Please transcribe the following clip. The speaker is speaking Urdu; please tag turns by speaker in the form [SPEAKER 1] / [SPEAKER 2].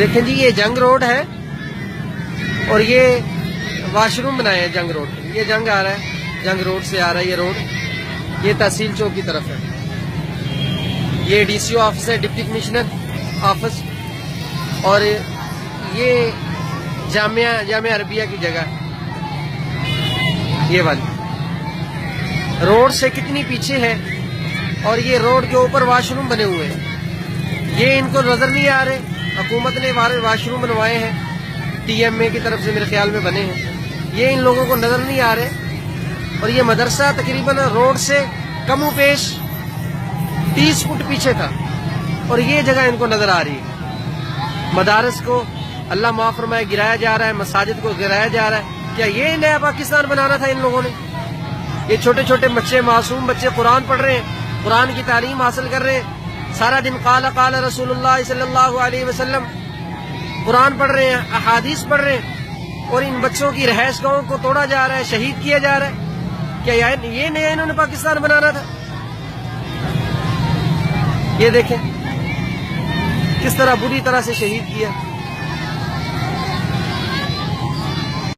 [SPEAKER 1] دیکھیں جی یہ جنگ روڈ ہے اور یہ واش روم بنائے ہیں جنگ روڈ. یہ جنگ آ رہا ہے, جنگ روڈ سے آ رہا ہے یہ روڈ. یہ تحصیل چوک کی طرف ہے. یہ ڈی سی او آفس ہے, ڈپٹی کمشنر آفس. اور یہ جامعہ عربیہ کی جگہ یہ والی روڈ سے کتنی پیچھے ہے. اور یہ روڈ کے اوپر واش روم بنے ہوئے ہیں. یہ ان کو نظر نہیں آ رہے. حکومت نے واش روم بنوائے ہیں, ٹی ایم اے کی طرف سے میرے خیال میں بنے ہیں. یہ ان لوگوں کو نظر نہیں آ رہے. اور یہ مدرسہ تقریباً روڈ سے کم و بیش 30 فٹ پیچھے تھا اور یہ جگہ ان کو نظر آ رہی ہے. مدارس کو اللہ معاف فرمائے گرایا جا رہا ہے, مساجد کو گرایا جا رہا ہے. کیا یہ نیا پاکستان بنانا تھا ان لوگوں نے؟ یہ چھوٹے چھوٹے بچے, معصوم بچے قرآن پڑھ رہے ہیں, قرآن کی تعلیم حاصل کر رہے ہیں. سارا دن قال قال رسول اللہ صلی اللہ علیہ وسلم قرآن پڑھ رہے ہیں, احادیث پڑھ رہے ہیں. اور ان بچوں کی رہائش گاہوں کو توڑا جا رہا ہے, شہید کیا جا رہا ہے. کیا یہ نیا انہوں نے پاکستان بنانا تھا؟ یہ دیکھیں کس طرح بری طرح سے شہید کیا.